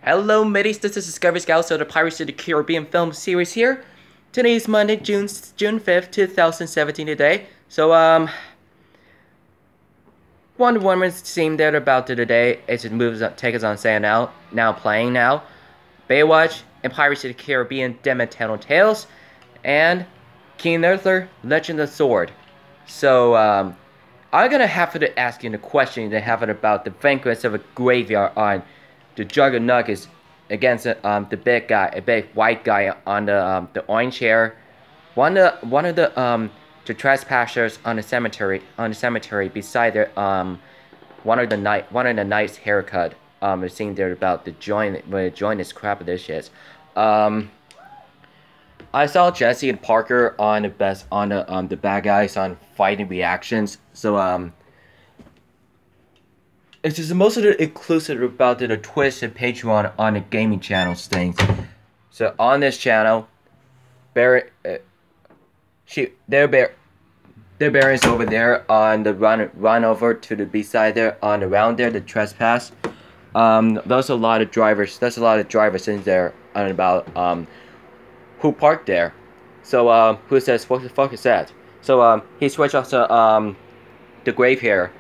Hello, mateys. This is Discovery Scouts of the Pirates of the Caribbean film series here. Today is Monday, June 5th, 2017 today. So, Wonder Woman's theme they're about to today is it moves up, take us on sale now playing now. Baywatch and Pirates of the Caribbean Demon Tales and King Arthur Legend of the Sword. So, I'm gonna have to ask you the question they have it about the vanquish of a graveyard on the Juggernaut is against the big guy, a big white guy on the orange chair. One of the trespassers on the cemetery beside their one of the knights haircut. The scene there about the join this crap of this shit. I saw Jesse and Parker on the bad guys on fighting reactions. So it's just most of the inclusive about the Twitch and Patreon on the gaming channels things. So on this channel, their bearings over there on the run over to the beside there on the round there the trespass. There's a lot of drivers. There's a lot of drivers in there and about who parked there. So who says what the fuck is that? So he switched off to the grave here.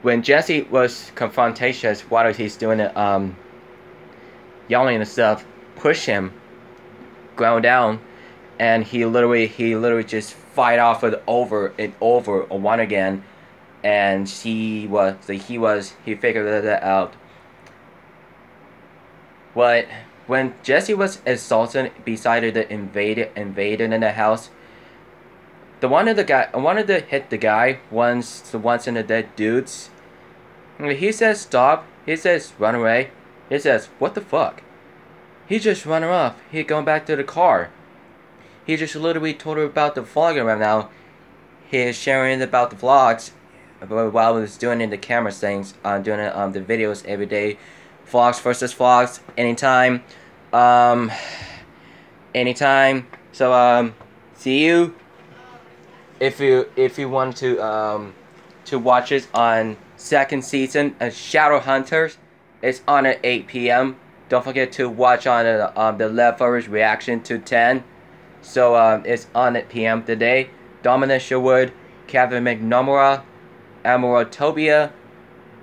When Jesse was confrontatious while he's doing it, yelling and stuff, push him, ground down, and he literally just fight off with over and over one again, and he figured that out. But when Jesse was assaulted beside the invader in the house, one of the hit the guy once in the dead dudes. He says stop. He says run away. He says what the fuck. He just running off. He going back to the car. He just literally told her about the vlogging right now. He is sharing about the vlogs while he was doing the camera things, doing the videos every day, vlogs versus vlogs, anytime, anytime. So see you. If you want to watch it on second season of Shadowhunters, it's on at 8 p.m. Don't forget to watch on the leftovers reaction to 10. So it's on at p.m. today. Dominic Sherwood, Kevin McNamara, Amora Tobia,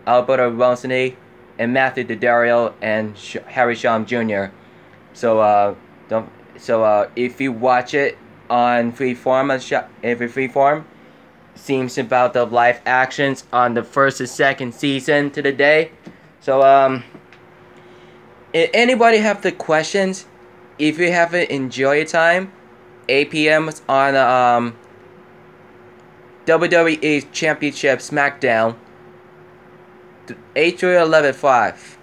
Alberto Ronsony, and Matthew Daddario and Harry Shum Jr. So if you watch it on Freeform, seems about the live actions on the first and second season to the day. So if anybody have the questions, if you haven't enjoyed your time, 8 p.m. on WWE Championship SmackDown, 8 to 11:5.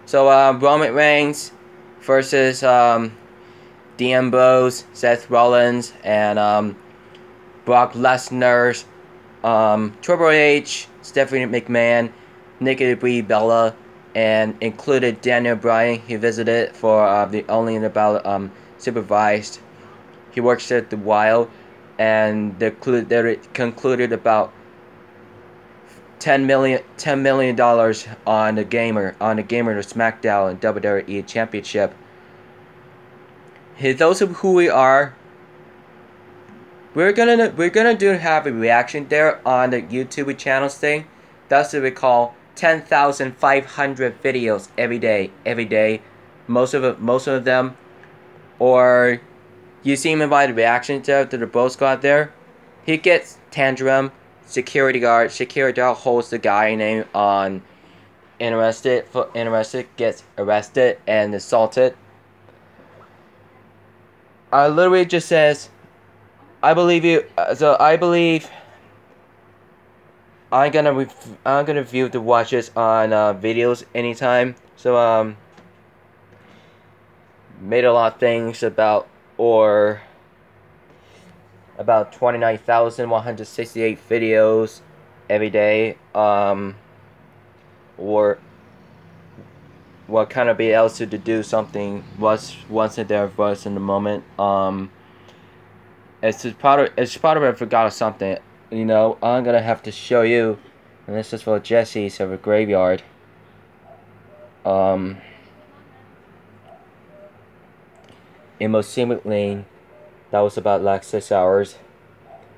So Roman Reigns versus Dean Ambrose, Seth Rollins, and Brock Lesnar, Triple H, Stephanie McMahon, Nikki Brie Bella, and included Daniel Bryan. He visited for the only about supervised. He works at the Wild, and they concluded about $10 million on the gamer to SmackDown and WWE Championship. Those of who we are, we're gonna have a reaction there on the YouTube channels thing. That's what we call 10,500 videos every day. Most of them, or you see him by the reaction to the Bro Squad there. He gets tantrum. Security guard holds the guy name on interested, gets arrested and assaulted. Literally just says, I believe you. So I believe I'm gonna view the watches on videos anytime. So made a lot of things about about 29,168 videos every day. Or what kind of be else to do something once there was in the moment. It's part of I forgot something. You know, I'm gonna have to show you, and this is for Jesse's of a graveyard. in most seemingly that was about like 6 hours.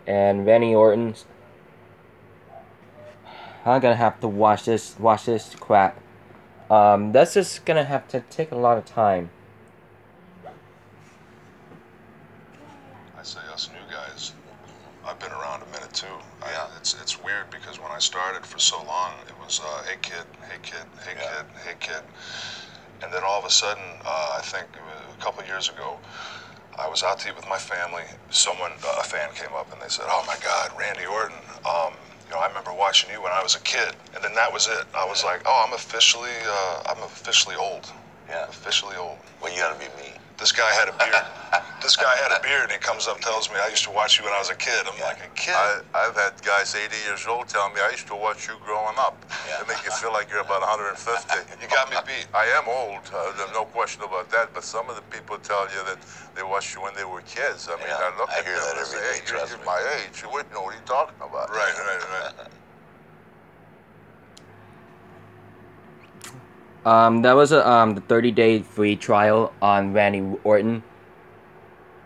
And Randy Orton, I'm gonna have to watch this crap. That's just gonna have to take a lot of time. I say us new guys. I've been around a minute too. Yeah. It's weird because when I started for so long, it was hey kid, hey kid, hey kid, hey kid, and then all of a sudden, I think a couple of years ago, I was out to eat with my family. A fan came up and they said, "Oh my God, Randy Orton. You know, I remember watching you when I was a kid." And then that was it. I was like, "Oh, I'm officially old. Yeah, officially old." Well, you gotta be me. This guy had a beard. This guy had a beard, and he comes up, tells me, "I used to watch you when I was a kid." I'm like, "A kid?" I've had guys 80 years old tell me, "I used to watch you growing up." Yeah. They make you feel like you're about 150. You got me beat. I am old. There's no question about that. But some of the people tell you that they watched you when they were kids. I mean, I look at hear them that and say, every day, "Hey, you're my age. What are you talking about?" Right. That was the 30-day free trial on Randy Orton.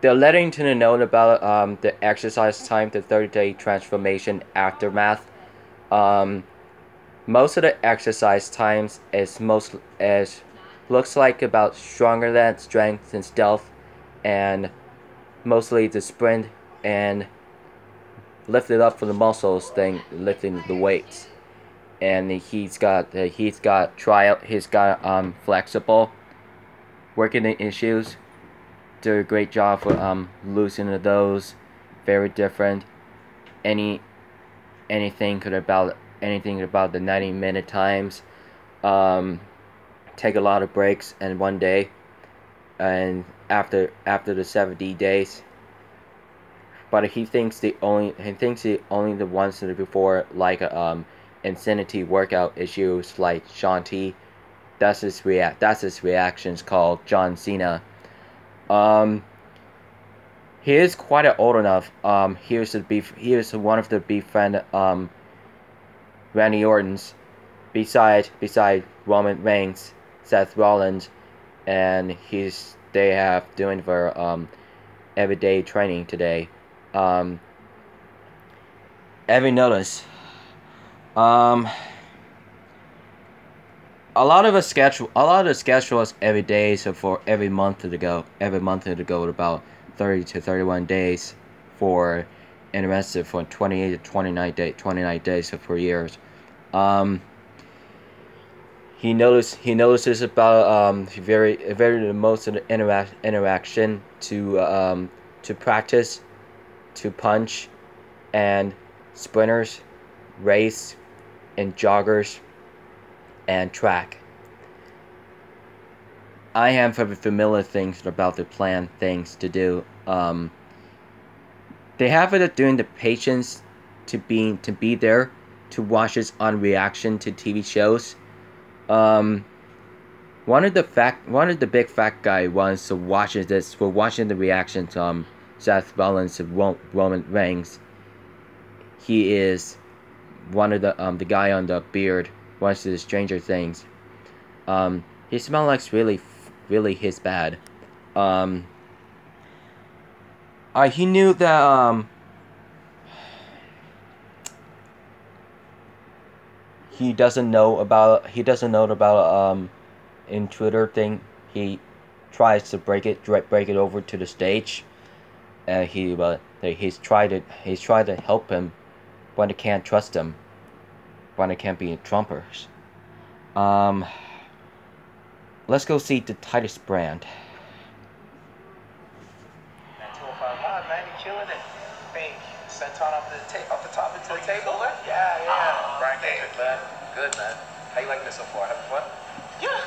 They're letting to know about the exercise time, the 30-day transformation aftermath. Most of the exercise times looks like about stronger than strength and stealth, and mostly the sprint and lifted up for the muscles thing, lifting the weights. And he's got flexible working the issues. Do a great job for loosening those. Very different. Anything about the 90-minute times. Take a lot of breaks in one day, and after the 70 days. But he thinks the only the ones that are before like insanity workout issues like Shanti. That's his reactions called John Cena. He is quite old enough. He was one of the befriend Randy Orton's beside Roman Reigns, Seth Rollins, and they have doing for everyday training today. Every notice. A lot of the schedules every day, so for every month to go about 30 to 31 days for interested for 28 to 29 days so for years. He notices about very the most of the interaction to practice, to punch, and sprinters, race, and joggers, and track. I am very familiar things about the plan things to do. They have it doing the patience to be there to watch us on reaction to TV shows. One of the big fat guy ones to watching this for watching the reaction to Seth Rollins to Roman Reigns. He is one of the guy on the beard watches the Stranger Things. He smells like really his bad. He knew that he doesn't know about intruder thing. He tries to break it over to the stage, and he's tried to help him when they can't trust him, when they can't be Trumpers. Let's go see the Titus brand. 205 Live, man, you killing it. Big senton off the top into the table. Yeah. Brian, good, man. How you liking it so far? Having fun? Yeah.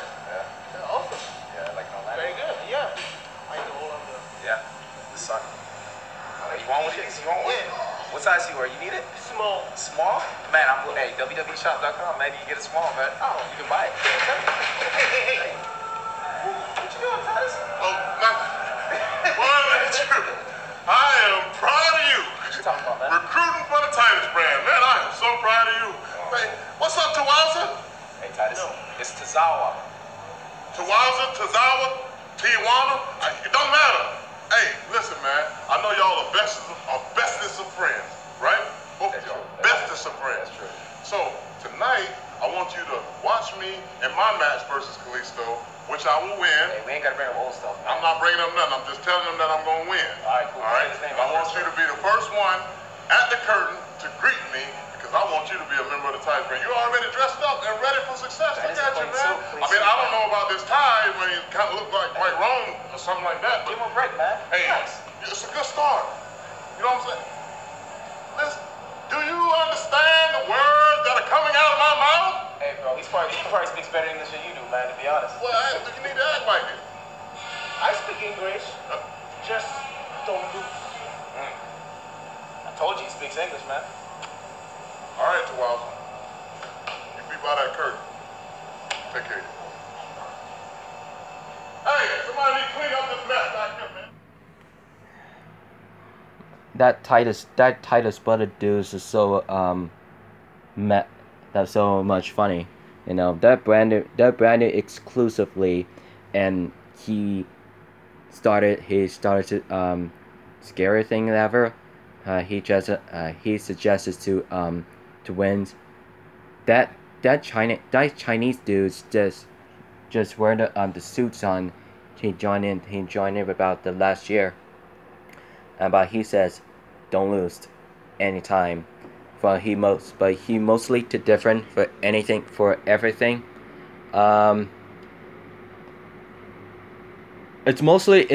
Awesome. Yeah, like Orlando. Very good. Yeah. I can hold on to. Yeah. The sun. You want one? Yeah. What size you wear? You need it? Small. Small? Man, hey, www.shop.com. Maybe you get it small, man. Oh, you can buy it. Hey. What you doing, Titus? Oh, nothing. I am proud of you. What you talking about, man? Recruiting for the Titus brand. Man, I am so proud of you. Hey, what's up, Tawaza? Hey, Titus. No. It's Tazawa. Tawaza, Tazawa, Tijuana, it don't matter. Hey, listen, man. I know y'all are bestest of friends, right? Both of y'all, bestest of friends. That's true. So tonight, I want you to watch me in my match versus Kalisto, which I will win. Hey, we ain't gotta bring up old stuff, man. I'm not bringing up nothing. I'm just telling them that I'm gonna win. All right, cool. All right. His name I want you to be the first one at the curtain to greet me because I want you to be a member of the Tides Brand. You already dressed up and ready for success. That Look is at a you, clean man. suit, I mean, I don't know about this tie when you kind of look like white Rome or something like that. Give But him a break, man. hey, Nice. it's a good start. You know what I'm saying? Listen, do you understand the words that are coming out of my mouth? Hey, bro, he probably speaks better English than you do, man, to be honest. Well, you need to act like it. I speak English, just don't lose. I told you he speaks English, man. All right, Tawaza. You be by that curtain. Take care. Hey, somebody need to clean up this mess back here, man. That Titus Butter dudes is so that's so much funny. You know, that branded exclusively, and he started to scary thing ever. He suggested to win. That Chinese dudes just wear the suits on. He joined in about the last year. But he says, don't lose anytime. But he mostly to different for everything. It's mostly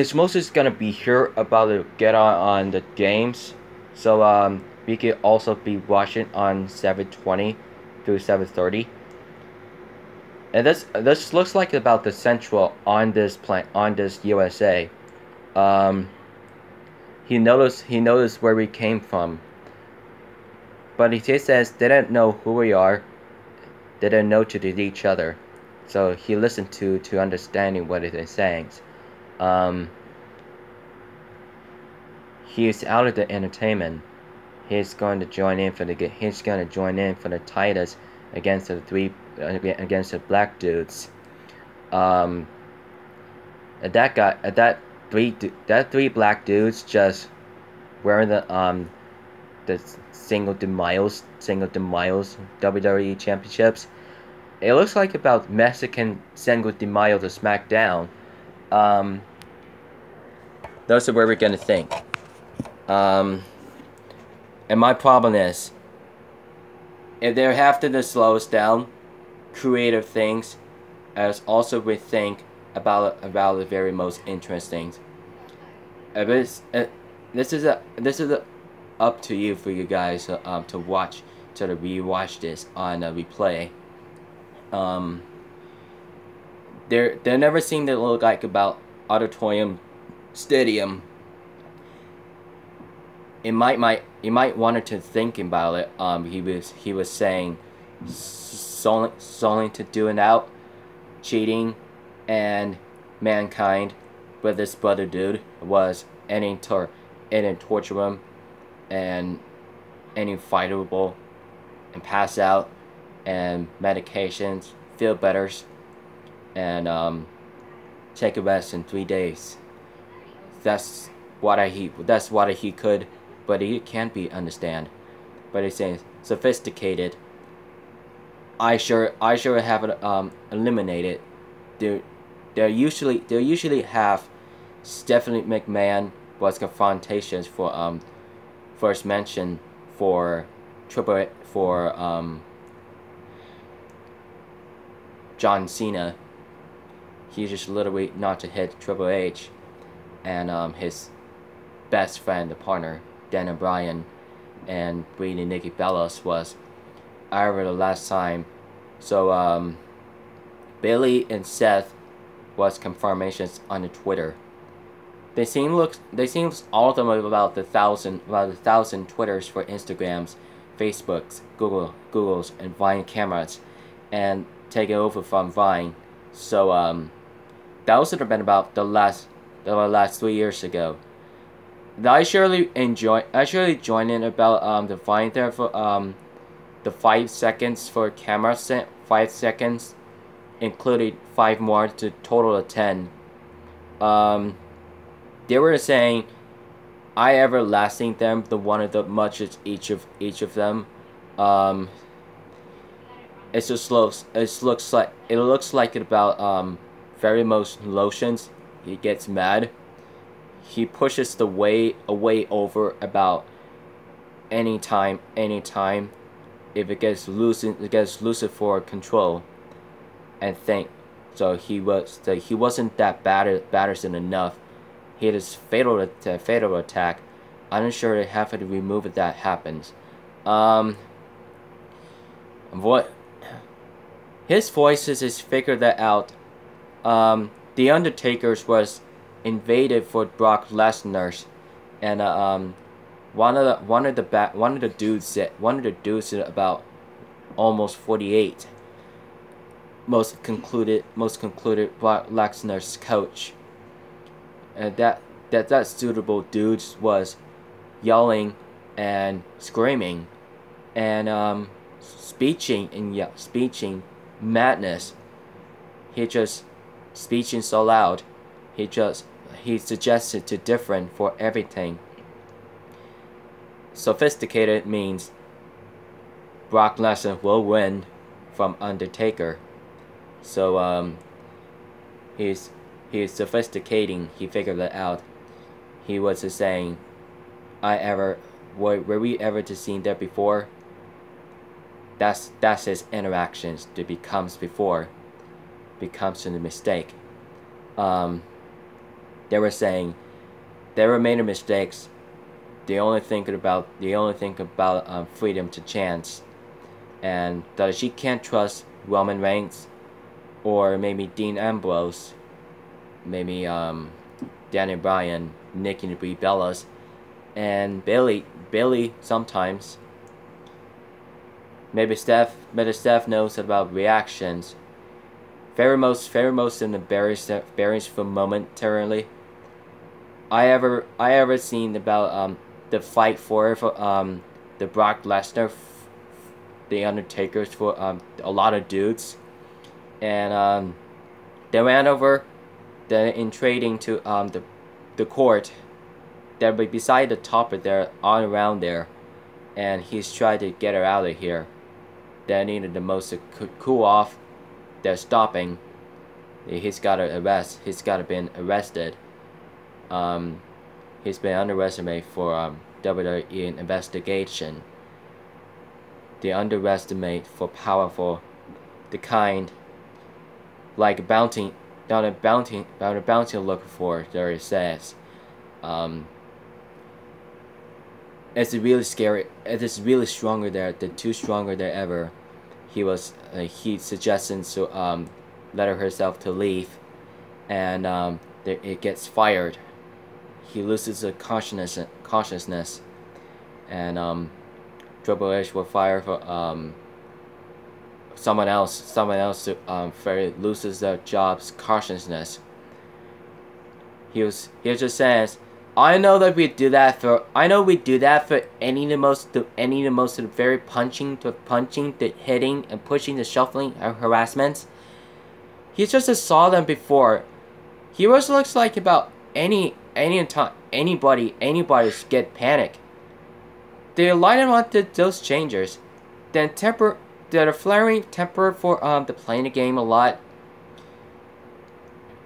gonna be here about to get on the games. So we could also be watching on 7:20 through 7:30. And this looks like about the central on this USA. He noticed where we came from. But he says they didn't know who we are. They didn't know to each other. So he listened to understanding what it is saying. He is out of the entertainment. He's going to join in for the Titus against the black dudes. That three black dudes just wearing the single de miles WWE championships. It looks like about Mexican Cinco de Mayo to SmackDown. Those are where we're gonna think. And my problem is, if they have to slow us down, creative things, as also we think about the very most interesting. This is up to you for you guys to watch, to rewatch this on a replay. They never seem to look like about auditorium, stadium. You might wanted to think about it. He was saying solely to do it out, cheating, and mankind, but this brother dude was any torture him, and any fightable, and pass out, and medications, feel better, and take a rest in 3 days. That's what he could, but he can't be understand. But he's saying sophisticated. I sure have eliminated. They usually have Stephanie McMahon was confrontations for first mention for John Cena. He just literally not to hit Triple H, and his best friend, the partner, Dan O'Brien, and Brady Nikki Bellas was over the last time. So Billy and Seth was confirmations on the Twitter. They seem all of them are about the thousand Twitters for Instagrams, Facebooks, Googles, and Vine cameras, and take it over from Vine. So that was been about the last 3 years ago. I surely joined in about the Vine there for the 5 seconds for camera set, 5 seconds, including 5 more to total of 10. They were saying, I everlasting them, the one of the much as each of them. It just looks like it about very most lotions. He gets mad. He pushes the way away over about anytime. If it gets loosened for control, and think. So he wasn't that battersome enough. He had his fatal attack. I'm not sure they have to remove if that happens. What? His voices is figured that out. The Undertaker's was invaded for Brock Lesnar's, and one of the dudes said about almost 48. Most concluded Brock Lesnar's coach, and that suitable dudes was yelling and screaming and speeching madness. He just speeching so loud. He suggested to different for everything. Sophisticated means Brock Lesnar will win from Undertaker. So he's sophisticating. He figured that out. He was just saying, were we ever to seen that before? That's his interactions that becomes a mistake. They were saying they were made mistakes. They only think about freedom to chance, and that she can't trust Roman Reigns, or maybe Dean Ambrose, maybe Daniel Bryan, Nikki Bellas, and Bailey sometimes. Maybe Steph knows about reactions. Very most in the berries for momentarily. I ever seen about the fight for the Brock Lesnar, the Undertaker's for a lot of dudes, and they ran over, then in trading to the court, that be beside the top of there, all around there, and he's trying to get her out of here. They needed the most to cool off. They're stopping. He's got to arrest. He's got to been arrested. He's been underestimated for WWE investigation. They underestimate for powerful, the kind like bounty looking for. There it says, it's really scary. It is really stronger there. The too stronger than ever. He suggesting to let her herself to leave, and it gets fired. He loses the consciousness, and Triple H will fire for someone else to loses their job's consciousness. He just says, I know we do that for any of the most very punching, the hitting and pushing, the shuffling and harassments. He just saw them before. He always looks like about any time anybody get panic. They light him on those changers. Then they're flaring temper for the playing the game a lot.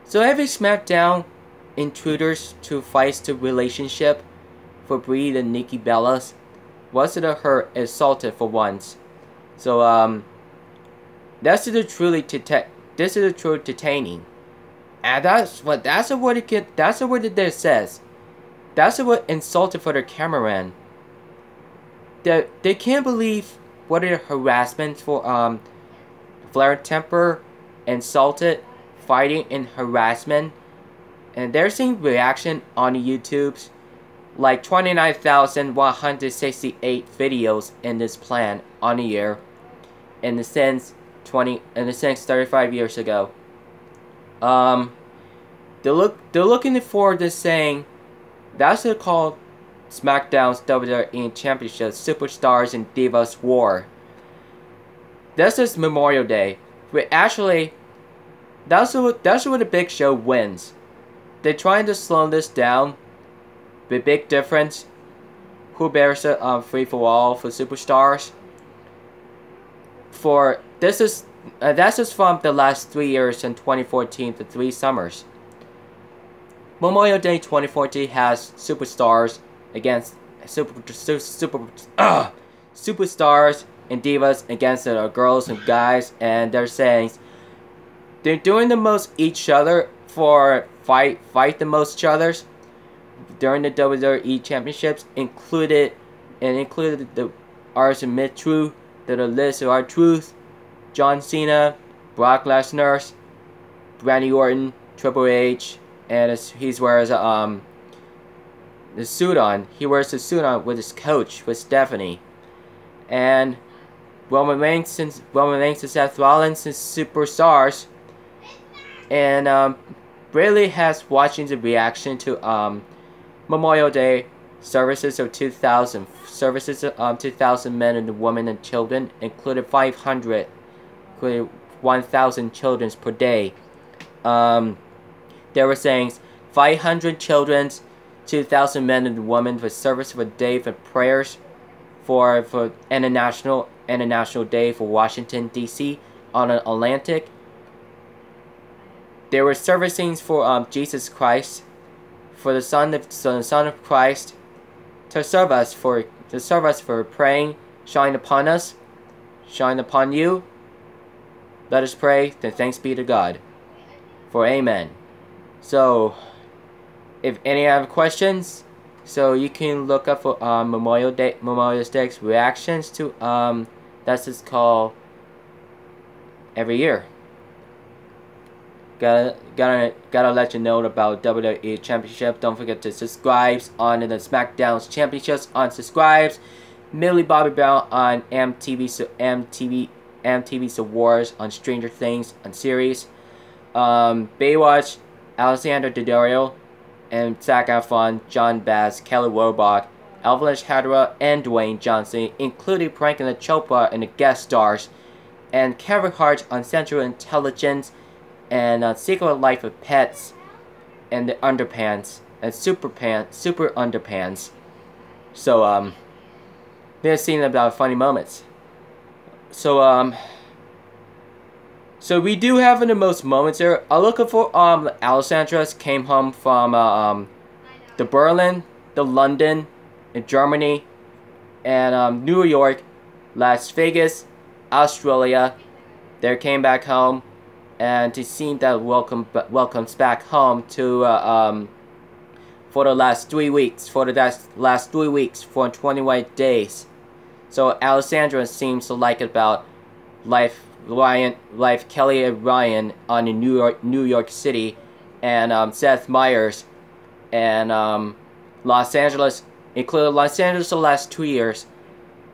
So every SmackDown intruders to fights to relationship for Brie and Nikki Bellas wasn't her assaulted for once. So this is the truly detaining. And that's what it says. That's what insulted for the cameraman. They can't believe what are harassment for flare temper, insulted, fighting and harassment. And they're seeing reaction on YouTube's like 29,168 videos in this plan on a year, in the sense 35 years ago. They're looking for this saying, that's what called SmackDown's WWE Championship Superstars and Divas War. This is Memorial Day, but actually, that's what the Big Show wins. they're trying to slow this down. The big difference. Who bears a free for all for superstars? For this is that's just from the last 3 years in 2014 to 3 summers. Memorial Day 2014 has superstars against superstars and divas against girls and guys, and they're saying they're doing the most each other for fight the most each others during the WWE Championships, included the Rs and Mid-Truth, the list of R-Truth, John Cena, Brock Lesnar, Randy Orton, Triple H, and he wears the suit on. He wears the suit on with his coach, with Stephanie, and Roman Reigns and Seth Rollins is superstars, and really has watching the reaction to Memorial Day services of 2,000 men and women and children, including 1,000 children per day. They were saying 500 children, 2,000 men and women for service for a day for prayers for International Day for Washington D.C. on an Atlantic. There were servicings for Jesus Christ, for the Son of Christ, to serve us for praying, shine upon us, shine upon you. Let us pray. Then thanks be to God. For amen. So, if any have questions, so you can look up for Memorial Day's reactions to that's just called every year. Gotta let you know about WWE Championship. Don't forget to subscribe on the SmackDown's Championships on subscribes. Millie Bobby Brown on MTV's Awards on Stranger Things on series. Baywatch, Alexander Daddario, and Zac Efron, John Bass, Kelly Robach, Alvin Hadra, and Dwayne Johnson, including Priyanka Chopra and the guest stars, and Kevin Hart on Central Intelligence, and Secret Life of Pets, and the Underpants, and Super Underpants. So, they're seeing about funny moments. So, so we do have the most moments here. I'm looking for, Alessandra came home from, the Berlin, the London, in Germany, and, New York, Las Vegas, Australia. They came back home, and it seemed that welcomes back home to, for the last 3 weeks, for 21 days. So Alessandra seems to like it about life Kelly and Ryan on in New York City, and Seth Meyers, and Los Angeles, including Los Angeles the last 2 years,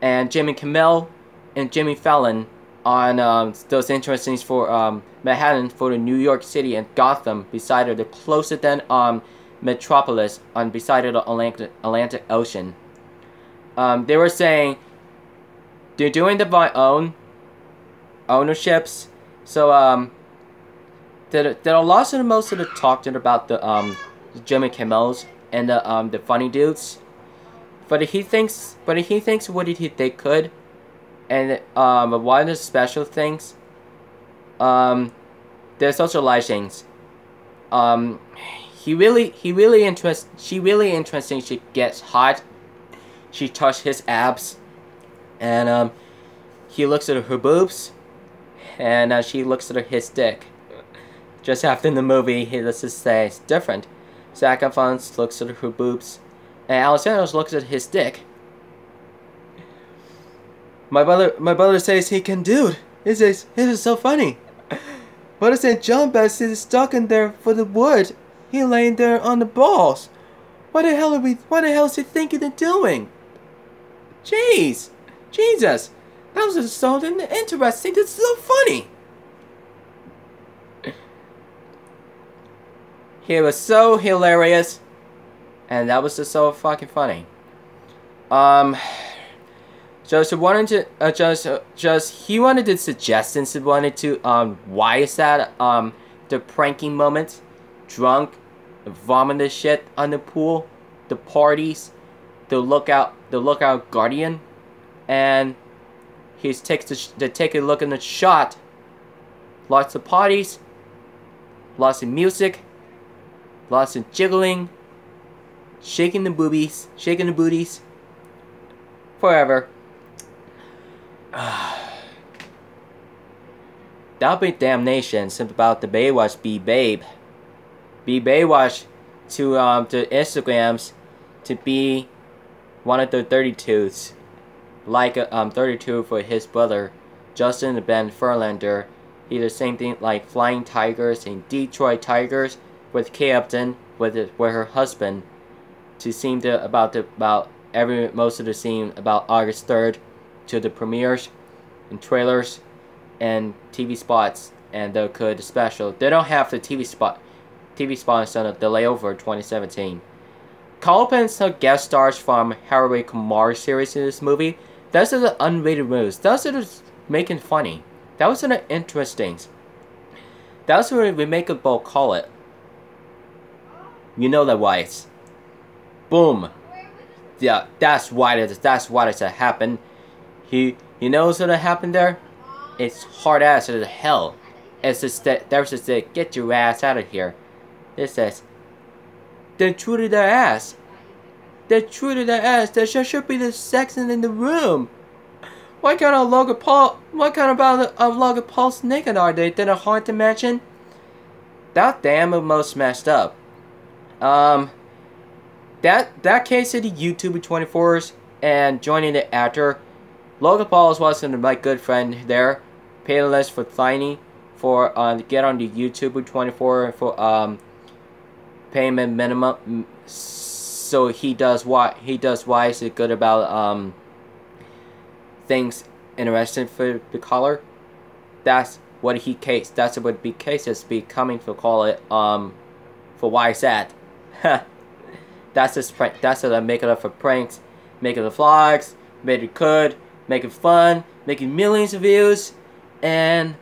and Jimmy Kimmel and Jimmy Fallon on those interesting for Manhattan, for the New York City and Gotham, beside the closer than metropolis on beside the Atlantic Ocean. They were saying they're doing the ownerships. So that a lot of most of the talking about the Jimmy Kimmels and the funny dudes, but he thinks what they could, and one of the special things, their socializings. She really interesting. She gets hot. She touched his abs, and he looks at her boobs, and she looks at his dick. Just after the movie, let's just say it's different. Zac Efron looks at her boobs, and Alexander looks at his dick. My brother says he can do it. It is so funny. What is it? John Bass is stuck in there for the wood. He laying there on the balls. What the hell is he thinking of doing? Jeez, Jesus, that was just so interesting. That's so funny. He was so hilarious, and that was just so fucking funny. Just wanted to he wanted the suggestions. He wanted to why is that the pranking moments, drunk, vomit shit on the pool, the parties, the lookout guardian, and he takes to take a look in the shot. Lots of parties, lots of music, lots of jiggling, shaking the booties, forever. That'll be damnation. Something about the Baywatch be Babe. Be Baywatch to Instagrams to be one of the 32s. Like 32 for his brother, Justin and Ben Furlander. He the same thing like Flying Tigers and Detroit Tigers with Kay Upton with her husband. To seem to about most of the scene about August 3rd to the premieres and trailers and TV spots and the good special. They don't have the TV spots on the layover 2017. Colpin's guest stars from Haraway Kumar series in this movie. Those are the unrated movies. Those are just making funny. That was the interesting. That's what we make a bowl call it. You know that why it's boom. Yeah, that's why it's happened. He knows what happened there. It's hard ass as hell. It's just that there's just a get your ass out of here. It says they treated their ass. They treated their ass. There should be the sex in the room. What kind of Logan Paul? What kind of Logan Paul's naked are they? That are hard to mention. That damn almost messed up. That case of the YouTuber 24s and joining the actor. Logan Paul wasn't my good friend there. Payless for Tiny for get on the YouTuber 24 for payment minimum. So he does why is it good about things interesting for the caller. That's what he case. That's what the cases be coming to call it for why is that. That's just prank. That's what I make it up for pranks, making the vlogs, made it good, making fun, making millions of views, and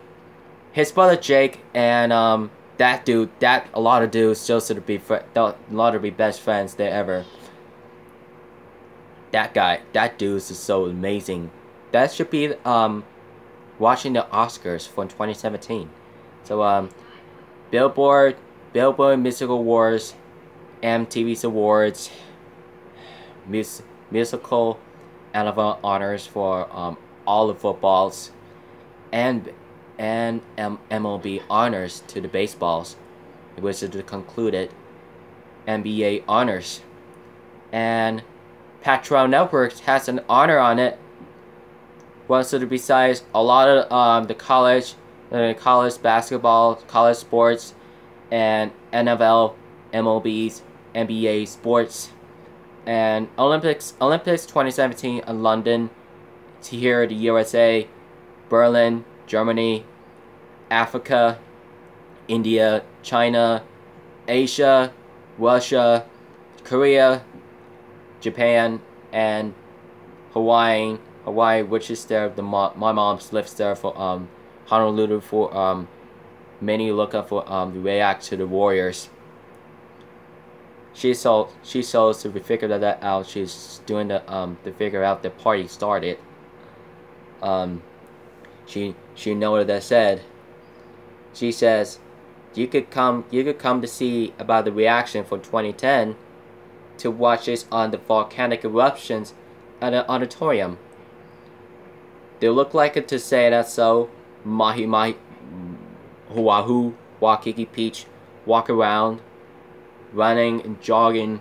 his brother Jake and that dude, a lot of dudes just to be a lot of be best friends they ever. That guy, that dude is so amazing. That should be watching the Oscars for 2017. So Billboard Music Awards, MTV's Awards, musical Annabelle honors for all the footballs, and MLB honors to the baseballs, which is the concluded NBA honors, and Patron Networks has an honor on it. Once it besides a lot of the college basketball, college sports, and NFL, MLB's, NBA sports, and Olympics 2017 in London, here the USA, Berlin, Germany, Africa, India, China, Asia, Russia, Korea, Japan, and Hawaii, which is there. My mom lives there for Honolulu for many looking for to react to the Warriors. She saw to figure that out. She's doing the to figure out the party started. She know what that said. She says, you could come to see about the reaction for 2010 to watch this on the volcanic eruptions at an auditorium. They look like it to say that so. Mahi Mahi, Oahu, Waikiki Beach, walk around, running and jogging,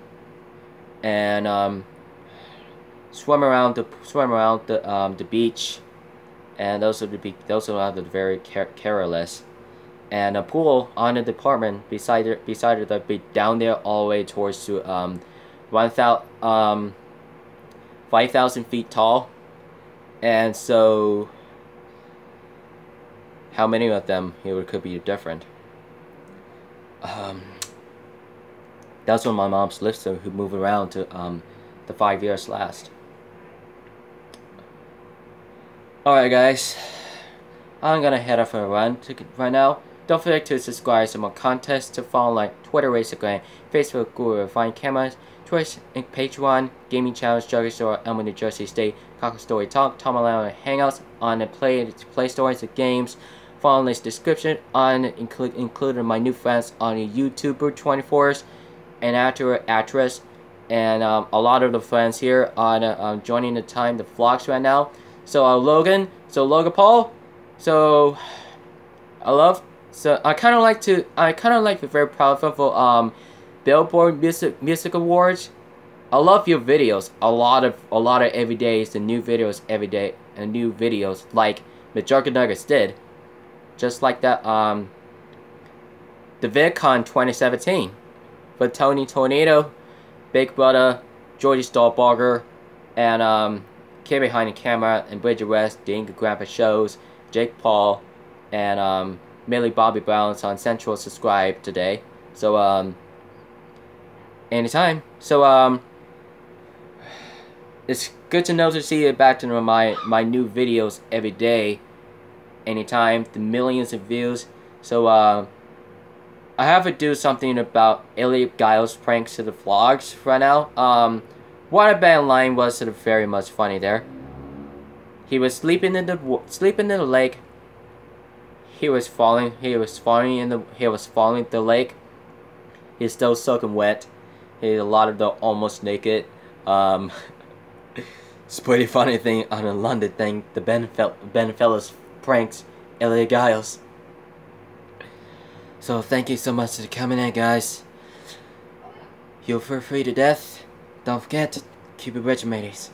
and swim around the beach, and those are the very careless, and a pool on the department beside it that be down there all the way towards to 5,000 feet tall, and so how many of them here could be different. That's when my mom's lived, so who moved around to the 5 years last. Alright guys, I'm gonna head off for a run right now. Don't forget to subscribe to more contests to follow like Twitter, Instagram, Facebook, Google, Find Cameras, Twitch, and Patreon, Gaming Challenge, Jugger Store, Elmo, New Jersey State, Cocker Story Talk, Tom Allow, Hangouts on the Play Stores of games. Follow this description on including my new friends on the YouTuber 24s and actress, and a lot of the friends here on joining the vlogs right now. So Logan Paul. So I kind of like the very powerful Billboard Music Awards. I love your videos. A lot of every days and new videos every day and new videos like the Jugger Nuggets did. Just like that, the VidCon 2017 for Tony Tornado, Big Brother, Georgie Stahlbarger, and Kid Behind the Camera, and Bridget West, the Inga Grandpa Shows, Jake Paul, and Millie Bobby Brown's on Central subscribe today. So anytime. So it's good to know to see it back to my new videos every day. Anytime, the millions of views. So I have to do something about Elliot Giles' pranks to the vlogs right now. What I bet line was sort of very much funny there. He was sleeping in the lake. He was falling the lake. He's still soaking wet. He's a lot of the almost naked. It's a pretty funny thing on a London thing. The Ben Fellas pranks Elliot Giles. So thank you so much for coming in, guys. You're free to death. Don't forget to keep it rich, mateys.